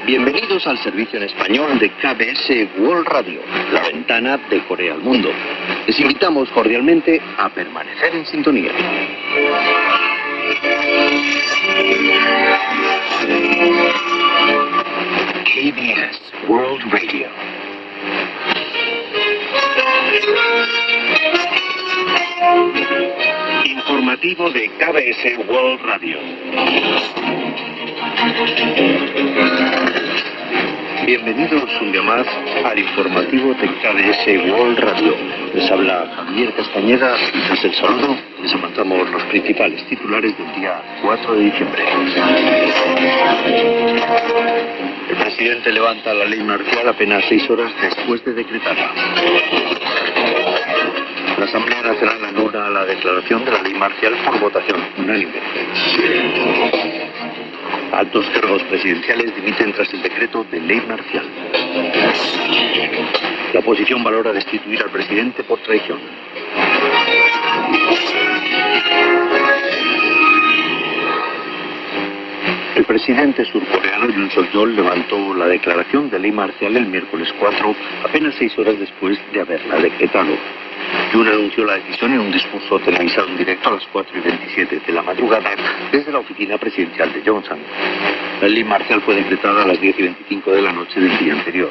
Bienvenidos al servicio en español de KBS World Radio, la ventana de Corea al mundo. Les invitamos cordialmente a permanecer en sintonía. KBS World Radio. Informativo de KBS World Radio. Bienvenidos un día más al informativo de KBS World Radio. Les habla Javier Castañeda y tras el saludo les avanzamos los principales titulares del día 4 de diciembre. El presidente levanta la ley marcial apenas 6 horas después de decretarla. La Asamblea Nacional anula la declaración de la ley marcial por votación unánime. Altos cargos presidenciales dimiten tras el decreto de ley marcial. La oposición valora destituir al presidente por traición. El presidente surcoreano Yoon Suk-yeol levantó la declaración de ley marcial el miércoles 4, apenas 6 horas después de haberla decretado. Yoon anunció la decisión en un discurso televisado en directo a las 4:27 de la madrugada desde la oficina presidencial de Yongsan. La ley marcial fue decretada a las 10:25 de la noche del día anterior.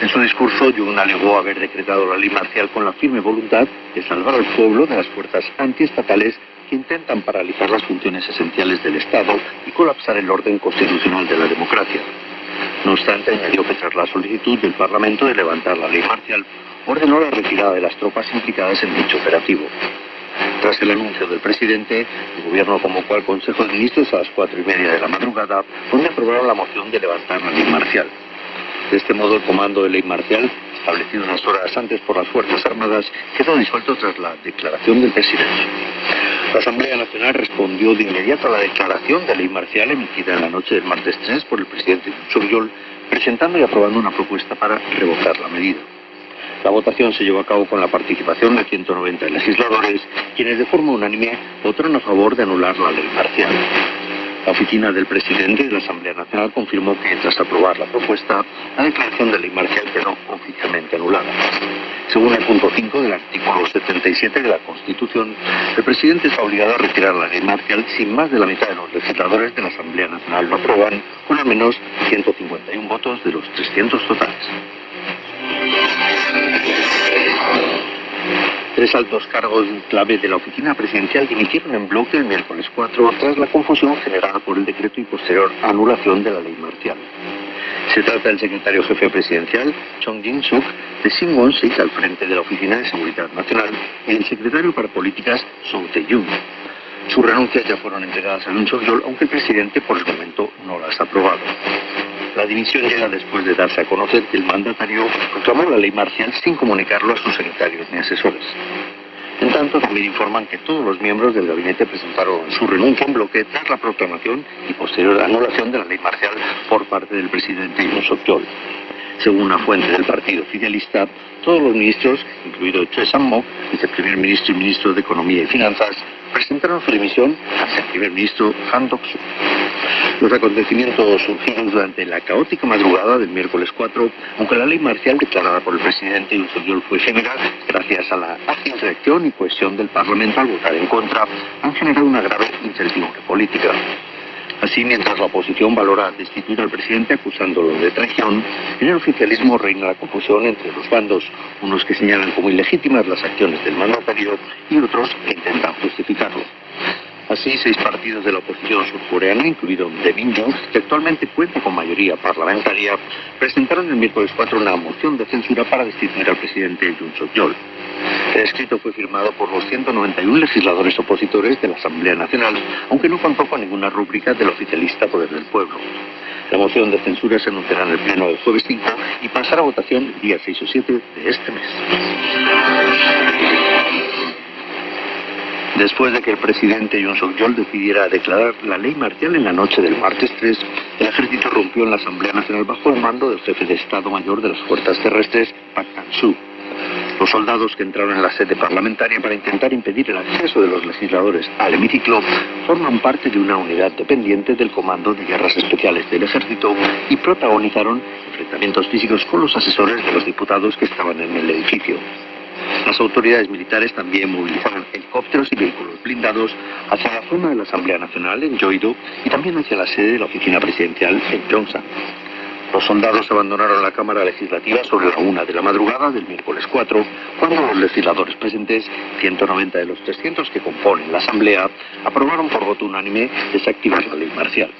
En su discurso, Yoon alegó haber decretado la ley marcial con la firme voluntad de salvar al pueblo de las fuerzas antiestatales que intentan paralizar las funciones esenciales del Estado y colapsar el orden constitucional de la democracia. No obstante, añadió que tras la solicitud del Parlamento de levantar la ley marcial, ordenó la retirada de las tropas implicadas en dicho operativo. Tras el anuncio del presidente, el gobierno convocó al Consejo de Ministros a las 4:30 de la madrugada, donde aprobaron la moción de levantar la ley marcial. De este modo, el comando de ley marcial, establecido unas horas antes por las Fuerzas Armadas, quedó disuelto tras la declaración del presidente. La Asamblea Nacional respondió de inmediato a la declaración de ley marcial emitida en la noche del martes 3 por el presidente Yoon Suk-yeol, presentando y aprobando una propuesta para revocar la medida. La votación se llevó a cabo con la participación de 190 legisladores, quienes de forma unánime votaron a favor de anular la ley marcial. La oficina del presidente de la Asamblea Nacional confirmó que, tras aprobar la propuesta, la declaración de ley marcial quedó oficialmente anulada. Según el punto 5 del artículo 77 de la Constitución, el presidente está obligado a retirar la ley marcial si más de la mitad de los legisladores de la Asamblea Nacional lo aprueban, con al menos 151 votos de los 300 totales. 3 altos cargos clave de la oficina presidencial dimitieron en bloque el miércoles 4 tras la confusión generada por el decreto y posterior anulación de la ley marcial. Se trata del secretario jefe presidencial, Chung Jin-suk, de Shin Won-sik al frente de la Oficina de Seguridad Nacional, y el secretario para Políticas, Song Tae-yoon. Sus renuncias ya fueron entregadas a Yoon Suk-yeol, aunque el presidente por el momento no las ha aprobado. La dimisión llega después de darse a conocer que el mandatario proclamó la ley marcial sin comunicarlo a sus secretarios ni asesores. En tanto, también informan que todos los miembros del gabinete presentaron su renuncia en bloque tras la proclamación y posterior anulación de la ley marcial por parte del presidente Yoon Suk-yeol. Según una fuente del partido oficialista, todos los ministros, incluido Choi Sang-mok, viceprimer ministro y ministro de Economía y Finanzas, presentaron su dimisión al primer ministro Han Dok-soo. Los acontecimientos surgieron durante la caótica madrugada del miércoles 4, aunque la ley marcial declarada por el presidente Yoon Suk-yeol fue efímera, gracias a la ágil reacción y cohesión del Parlamento al votar en contra, han generado una grave incertidumbre política. Así, mientras la oposición valora destituir al presidente acusándolo de traición, en el oficialismo reina la confusión entre los bandos, unos que señalan como ilegítimas las acciones del mandatario y otros que intentan justificarlo. Así, 6 partidos de la oposición surcoreana, incluido Daemin-ju, que actualmente cuenta con mayoría parlamentaria, presentaron el miércoles 4 una moción de censura para destituir al presidente Yoon Suk-yeol. El escrito fue firmado por los 191 legisladores opositores de la Asamblea Nacional, aunque no contó con ninguna rúbrica del oficialista Poder del Pueblo. La moción de censura se anunciará en el pleno del jueves 5 y pasará a votación el día 6 o 7 de este mes. Después de que el presidente Yoon Suk-yeol decidiera declarar la ley marcial en la noche del martes 3, el ejército rompió en la Asamblea Nacional bajo el mando del jefe de Estado Mayor de las Fuerzas Terrestres, Park Han-soo. Los soldados que entraron en la sede parlamentaria para intentar impedir el acceso de los legisladores al hemiciclo forman parte de una unidad dependiente del Comando de Guerras Especiales del Ejército y protagonizaron enfrentamientos físicos con los asesores de los diputados que estaban en el edificio. Las autoridades militares también movilizaron helicópteros y vehículos blindados hacia la zona de la Asamblea Nacional en Yoido y también hacia la sede de la oficina presidencial en Yongsan. Los soldados abandonaron la Cámara Legislativa sobre la 1 de la madrugada del miércoles 4, cuando los legisladores presentes, 190 de los 300 que componen la Asamblea, aprobaron por voto unánime desactivar la ley marcial.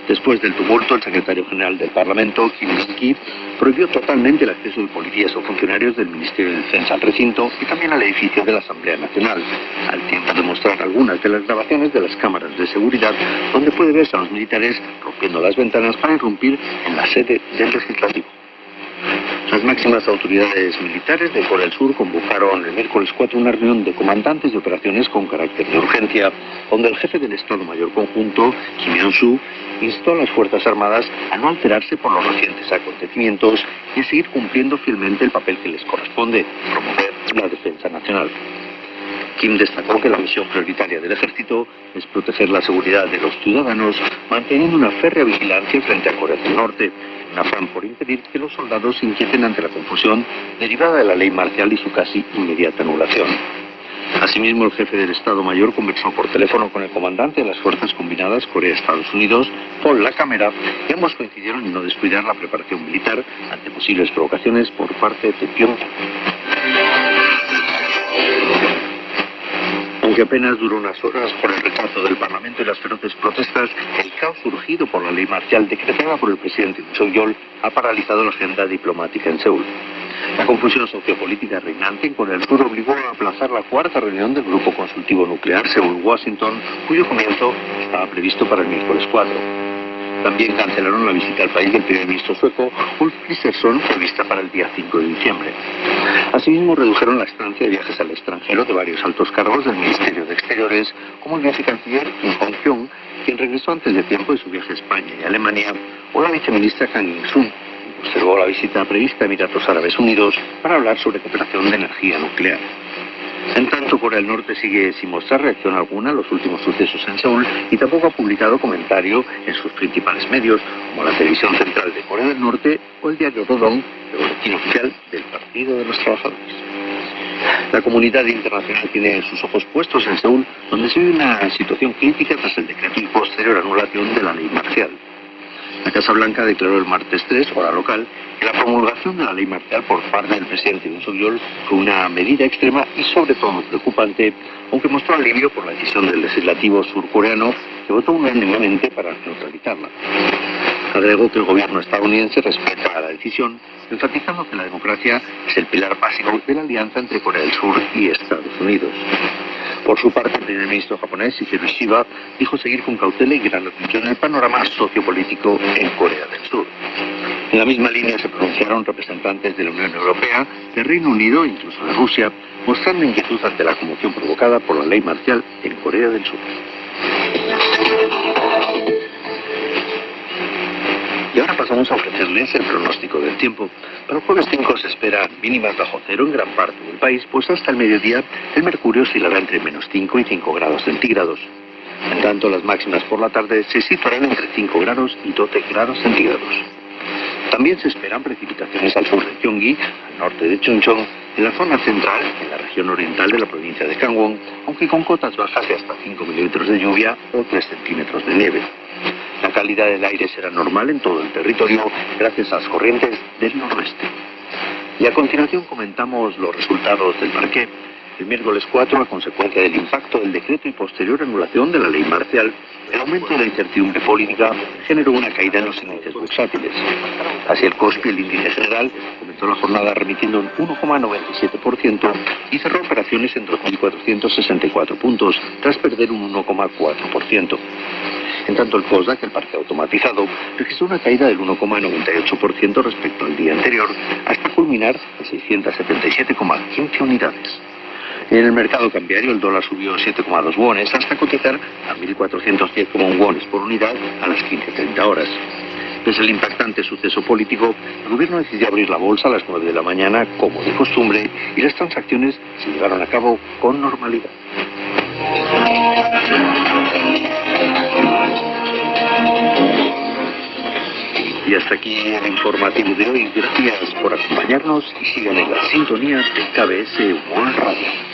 Después del tumulto, el secretario general del Parlamento, Kim Min-ki, prohibió totalmente el acceso de policías o funcionarios del Ministerio de Defensa al recinto y también al edificio de la Asamblea Nacional, al tiempo de mostrar algunas de las grabaciones de las cámaras de seguridad, donde puede verse a los militares rompiendo las ventanas para irrumpir en la sede del Legislativo. Las máximas autoridades militares de Corea del Sur convocaron el miércoles 4 una reunión de comandantes de operaciones con carácter de urgencia, donde el jefe del Estado Mayor Conjunto, Kim Yong-su, instó a las Fuerzas Armadas a no alterarse por los recientes acontecimientos y a seguir cumpliendo fielmente el papel que les corresponde, promover la defensa nacional. Kim destacó que la misión prioritaria del ejército es proteger la seguridad de los ciudadanos, manteniendo una férrea vigilancia frente a Corea del Norte, un afán por impedir que los soldados se inquieten ante la confusión derivada de la ley marcial y su casi inmediata anulación. Asimismo, el jefe del Estado Mayor conversó por teléfono con el comandante de las Fuerzas Combinadas Corea-Estados Unidos, Paul Lacamera, y ambos coincidieron en no descuidar la preparación militar ante posibles provocaciones por parte de Pyongyang. Aunque apenas duró unas horas por el rechazo del Parlamento y las feroces protestas, el caos surgido por la ley marcial decretada por el presidente Yoon Suk-yeol ha paralizado la agenda diplomática en Seúl. La confusión sociopolítica reinante en Corea del Sur obligó a aplazar la cuarta reunión del Grupo Consultivo Nuclear Seúl-Washington, cuyo comienzo estaba previsto para el miércoles 4. También cancelaron la visita al país del primer ministro sueco, Ulf Kristersson, prevista para el día 5 de diciembre. Asimismo, redujeron la estancia de viajes al extranjero de varios altos cargos del Ministerio de Exteriores, como el vicecanciller Kim Hong-kyung, quien regresó antes de tiempo de su viaje a España y Alemania, o la viceministra Kang In-sun, quien postergó la visita prevista a Emiratos Árabes Unidos para hablar sobre cooperación de energía nuclear. En tanto, Corea del Norte sigue sin mostrar reacción alguna a los últimos sucesos en Seúl y tampoco ha publicado comentario en sus principales medios, como la Televisión Central de Corea del Norte o el diario Rodong, el boletín oficial del Partido de los Trabajadores. La comunidad internacional tiene sus ojos puestos en Seúl, donde se vive una situación crítica tras el decreto y posterior anulación de la ley marcial. La Casa Blanca declaró el martes 3, hora local, que la promulgación de la ley marcial por parte del presidente Yoon Suk-yeol fue una medida extrema y sobre todo preocupante, aunque mostró alivio por la decisión del legislativo surcoreano, que votó unánimemente para neutralizarla. Agregó que el gobierno estadounidense respeta la decisión, enfatizando que la democracia es el pilar básico de la alianza entre Corea del Sur y Estados Unidos. Por su parte, el primer ministro japonés, Shigeru Shiba, dijo seguir con cautela y gran atención el panorama sociopolítico en Corea del Sur. En la misma línea se pronunciaron representantes de la Unión Europea, del Reino Unido e incluso de Rusia, mostrando inquietud ante la conmoción provocada por la ley marcial en Corea del Sur. Y ahora pasamos a ofrecerles el pronóstico del tiempo. Para el jueves 5 se esperan mínimas bajo cero en gran parte del país, pues hasta el mediodía el mercurio oscilará entre -5 y 5 grados centígrados. En tanto, las máximas por la tarde se situarán entre 5 grados y 12 grados centígrados. También se esperan precipitaciones al sur de Gyeonggi, al norte de Chungcheong, en la zona central, en la región oriental de la provincia de Gangwon, aunque con cotas bajas de hasta 5 milímetros de lluvia o 3 centímetros de nieve. La calidad del aire será normal en todo el territorio gracias a las corrientes del noroeste. Y a continuación comentamos los resultados del parqué. El miércoles 4, a consecuencia del impacto del decreto y posterior anulación de la ley marcial, el aumento de la incertidumbre política generó una caída en los índices bursátiles. Hacia el Kospi, el índice general, comenzó la jornada remitiendo un 1,97% y cerró operaciones en 2.464 puntos, tras perder un 1,4%. En tanto, el Kosdaq, el parque automatizado, registró una caída del 1,98% respecto al día anterior, hasta culminar en 677,15 unidades. En el mercado cambiario, el dólar subió 7,2 wones hasta cotizar a 1.410,1 wones por unidad a las 15:30 horas. Pese al impactante suceso político, el gobierno decidió abrir la bolsa a las 9 de la mañana, como de costumbre, y las transacciones se llevaron a cabo con normalidad. Y hasta aquí el informativo de hoy. Gracias por acompañarnos y sigan en la sintonía de KBS World Radio.